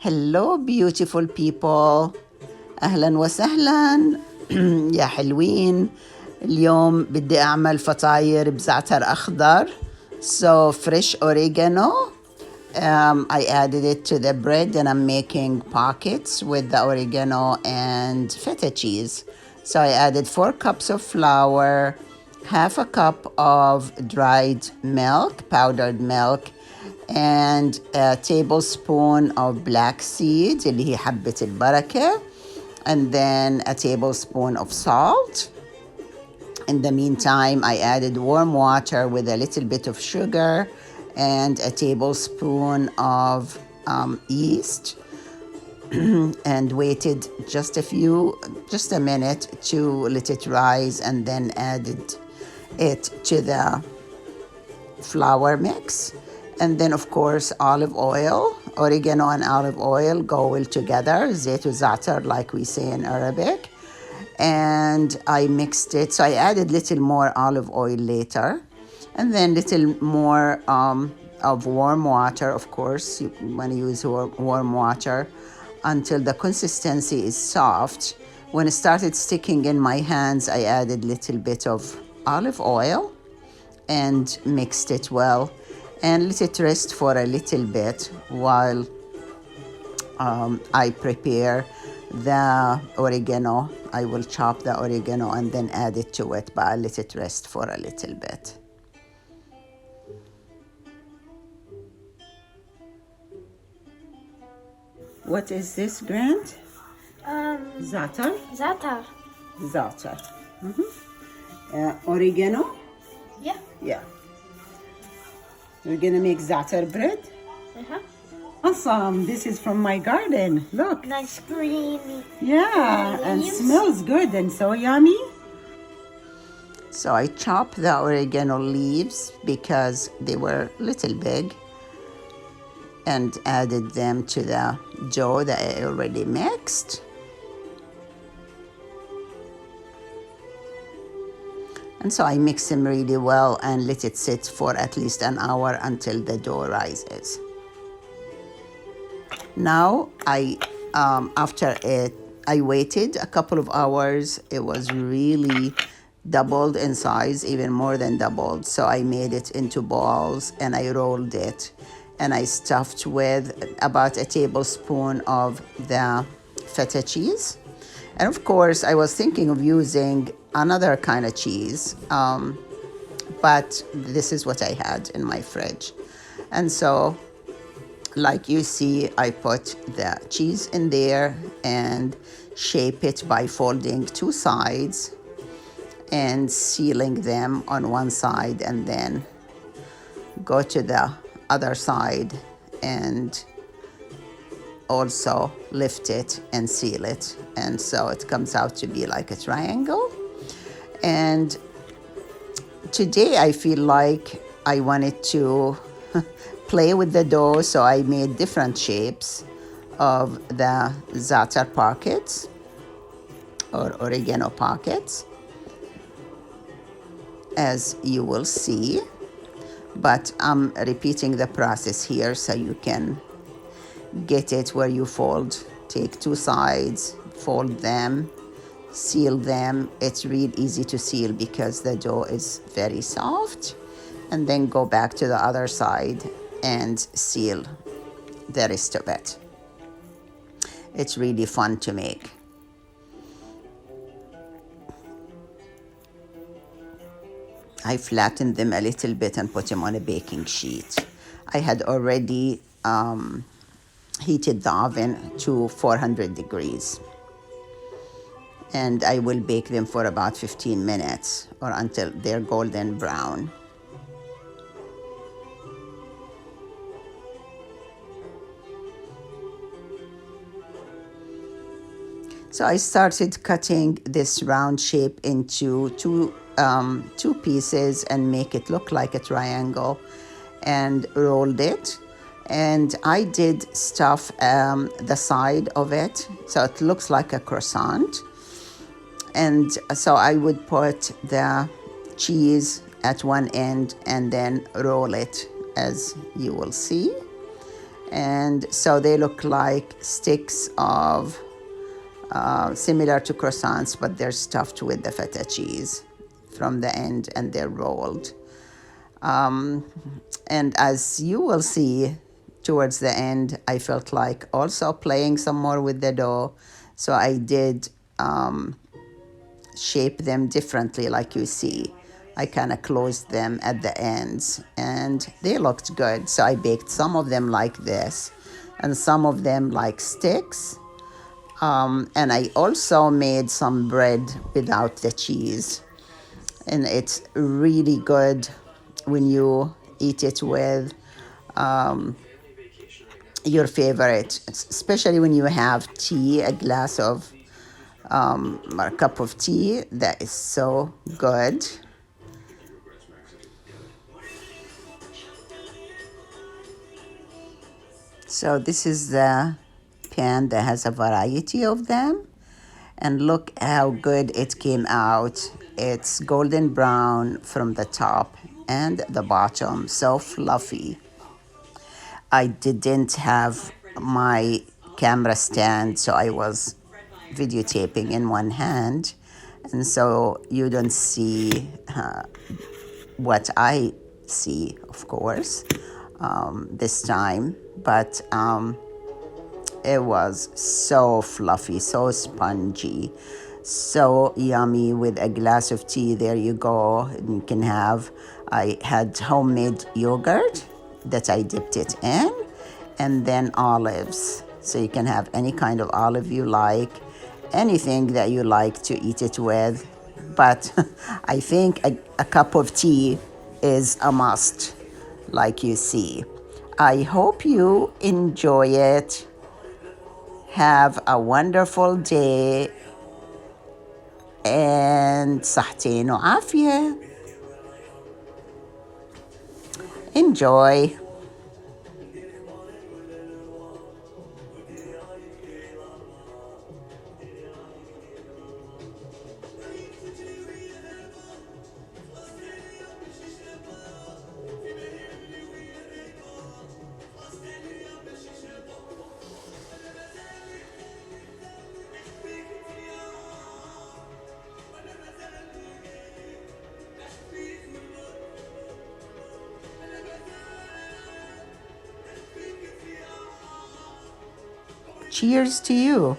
Hello beautiful people. أهلا وسهلا يا حلوين. اليوم بدي أعمل فطائر بزعتر أخضر. So fresh oregano. I added it to the bread and I'm making pockets with the oregano and feta cheese. So I added 4 cups of flour, half a cup of dried milk, powdered milk, and a tablespoon of black seed اللي هي حبة البركة, and then a tablespoon of salt. In the meantime, I added warm water with a little bit of sugar and a tablespoon of yeast and waited just a minute to let it rise, and then added it to the flour mix. And then of course olive oil, oregano and olive oil go well together, زيت وزعتر like we say in Arabic. And I mixed it, so I added little more olive oil later, and then little more of warm water. Of course you want to use warm water until the consistency is soft. When it started sticking in my hands, I added little bit of olive oil and mixed it well and let it rest for a little bit while I prepare the oregano. I will chop the oregano and then add it to it, but I'll let it rest for a little bit. What is this, Grant? Za'tar? Za'tar. Za'tar. Oregano? Yeah. Yeah. We're gonna make za'tar bread? Awesome. This is from my garden. Look. Nice creamy. Yeah, and leaves. smells good and so yummy. So I chopped the oregano leaves because they were a little big and added them to the dough that I already mixed. And so I mix them really well and let it sit for at least an hour until the dough rises. Now after I waited a couple of hours. It was really doubled in size, even more than doubled. So I made it into balls and I rolled it and I stuffed with about a tablespoon of the feta cheese. And of course, I was thinking of using another kind of cheese, but this is what I had in my fridge. And so, like you see, I put the cheese in there and shape it by folding 2 sides and sealing them on one side, and then go to the other side and also lift it and seal it. And so it comes out to be like a triangle. And today I feel like I wanted to play with the dough, so I made different shapes of the za'tar pockets or oregano pockets, as you will see. But I'm repeating the process here so you can get it where you fold. Take 2 sides, fold them, seal them. It's real easy to seal because the dough is very soft. And then go back to the other side and seal the rest of it. It's really fun to make. I flattened them a little bit and put them on a baking sheet. I had already heated the oven to 400 degrees. And I will bake them for about 15 minutes or until they're golden brown. So I started cutting this round shape into two pieces and make it look like a triangle, and rolled it. And I did stuff the side of it so it looks like a croissant. And so I would put the cheese at one end and then roll it, as you will see. And so they look like sticks of similar to croissants, but they're stuffed with the feta cheese from the end, and they're rolled. And as you will see towards the end, I felt like also playing some more with the dough. So I did shape them differently, like you see. I kind of closed them at the ends, and they looked good. So I baked some of them like this, and some of them like sticks. And I also made some bread without the cheese. And it's really good when you eat it with your favorite, especially when you have tea, a glass of or a cup of tea. That is so good. So this is the pan that has a variety of them. And look how good it came out. It's golden brown from the top and the bottom, so fluffy. I didn't have my camera stand, so I was videotaping in one hand. And so you don't see what I see, of course, this time. But it was so fluffy, so spongy, so yummy with a glass of tea. There you go. You can have, I had homemade yogurt that I dipped it in, and then olives. So you can have any kind of olive you like, anything that you like to eat it with. But I think a cup of tea is a must, like you see. I hope you enjoy it. Have a wonderful day and صحتين وعافية. Enjoy. Cheers to you.